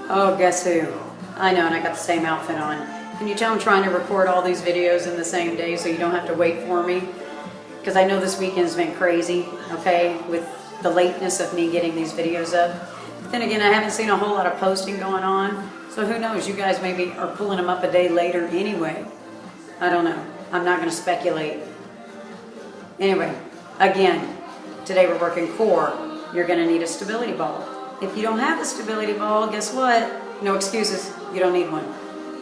Oh, guess who? I know, and I got the same outfit on. Can you tell I'm trying to record all these videos in the same day so you don't have to wait for me? Because I know this weekend's been crazy, okay, with the lateness of me getting these videos up. But then again, I haven't seen a whole lot of posting going on, so who knows, you guys maybe are pulling them up a day later anyway. I don't know. I'm not going to speculate. Anyway, again, today we're working core. You're going to need a stability ball. If you don't have a stability ball, guess what? No excuses. You don't need one.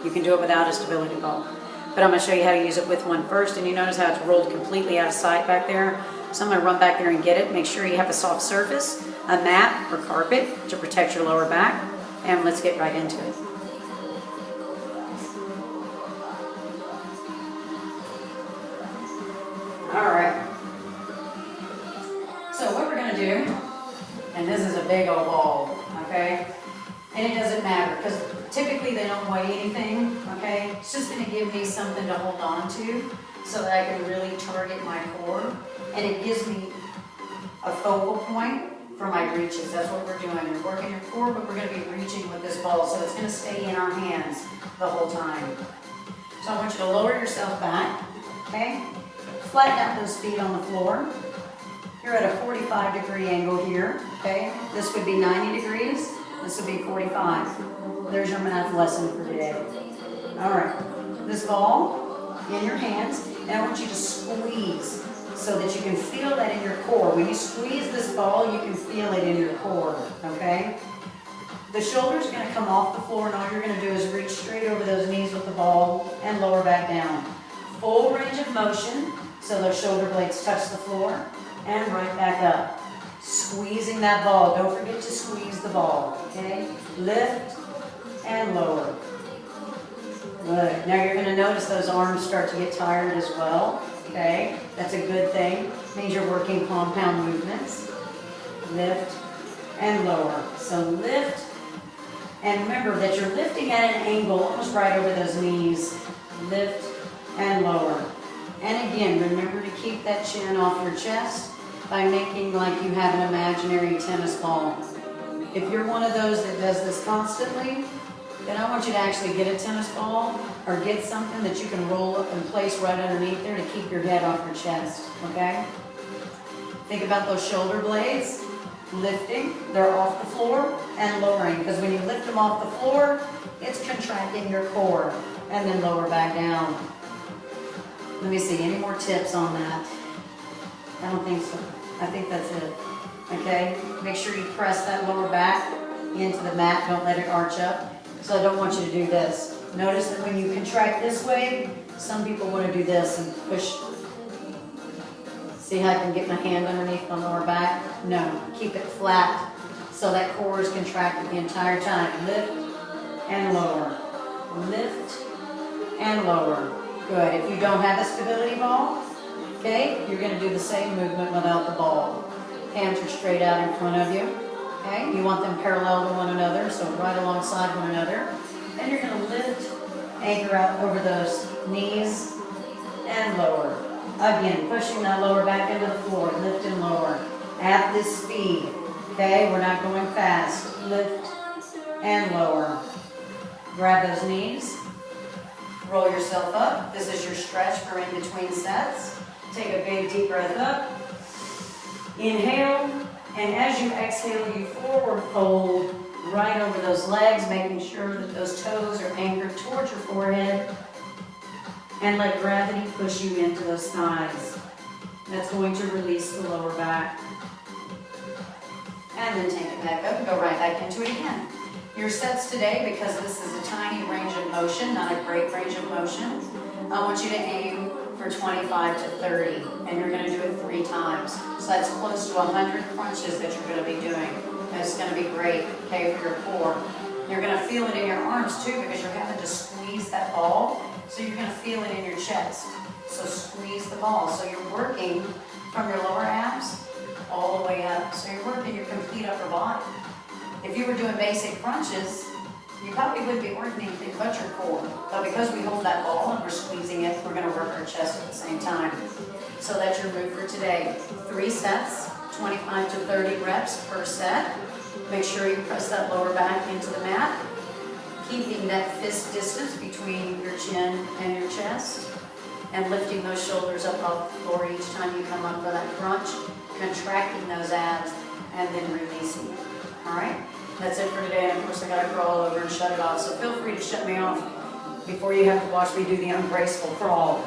You can do it without a stability ball. But I'm going to show you how to use it with one first, and you notice how it's rolled completely out of sight back there. So I'm going to run back there and get it. Make sure you have a soft surface, a mat or carpet to protect your lower back, and let's get right into it. Alright. So what we're going to do, and this is a big old ball, okay? And it doesn't matter because typically they don't weigh anything, okay? It's just going to give me something to hold on to so that I can really target my core. And it gives me a focal point for my reaches. That's what we're doing. We're working your core, but we're going to be reaching with this ball, so it's going to stay in our hands the whole time. So I want you to lower yourself back, okay? Flatten out those feet on the floor. You're at a 45-degree angle here, okay? This would be 90 degrees. This would be 45. There's your math lesson for today. All right. This ball in your hands, and I want you to squeeze so that you can feel that in your core. When you squeeze this ball, you can feel it in your core, okay? The shoulder's going to come off the floor, and all you're going to do is reach straight over those knees with the ball and lower back down. Full range of motion, so those shoulder blades touch the floor, and right back up. Squeezing that ball. Don't forget to squeeze the ball, okay? Lift and lower. Good. Now you're going to notice those arms start to get tired as well, okay? That's a good thing. It means you're working compound movements. Lift and lower. So lift, and remember that you're lifting at an angle almost right over those knees. Lift and lower. And again, remember to keep that chin off your chest by making like you have an imaginary tennis ball. If you're one of those that does this constantly, then I want you to actually get a tennis ball or get something that you can roll up and place right underneath there to keep your head off your chest, okay? Think about those shoulder blades, lifting, they're off the floor and lowering, because when you lift them off the floor, it's contracting your core, and then lower back down. Let me see, any more tips on that? I don't think so. I think that's it. Okay? Make sure you press that lower back into the mat. Don't let it arch up. So I don't want you to do this. Notice that when you contract this way, some people want to do this and push. See how I can get my hand underneath my lower back? No. Keep it flat so that core is contracted the entire time. Lift and lower. Lift and lower. Good. If you don't have a stability ball, okay, you're going to do the same movement without the ball. Hands are straight out in front of you. Okay, you want them parallel to one another, so right alongside one another. Then you're going to lift, anchor out over those knees, and lower. Again, pushing that lower back into the floor. Lift and lower. At this speed. Okay, we're not going fast. Lift and lower. Grab those knees. Roll yourself up. This is your stretch for in between sets. Take a big deep breath up. Inhale, and as you exhale, you forward fold right over those legs, making sure that those toes are anchored towards your forehead. And let gravity push you into those thighs. That's going to release the lower back. And then take it back up and go right back into it again. Your sets today, because this is a tiny range of motion, not a great range of motion, I want you to aim for 25 to 30, and you're going to do it 3 times. So that's close to 100 crunches that you're going to be doing. And it's going to be great, okay, for your core. You're going to feel it in your arms too, because you're having to squeeze that ball, so you're going to feel it in your chest. So squeeze the ball. So you're working from your lower abs all the way up. So you're working your complete upper body. If you were doing basic crunches, you probably wouldn't be working anything but your core. But because we hold that ball and we're squeezing it, we're going to work our chest at the same time. So that's your move for today. 3 sets, 25 to 30 reps per set. Make sure you press that lower back into the mat keeping that fist distance between your chin and your chest, and lifting those shoulders up off the floor each time you come up for that crunch, contracting those abs, and then releasing. All right? That's it for today, and of course I gotta crawl over and shut it off, so feel free to shut me off before you have to watch me do the ungraceful crawl.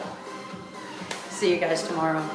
See you guys tomorrow.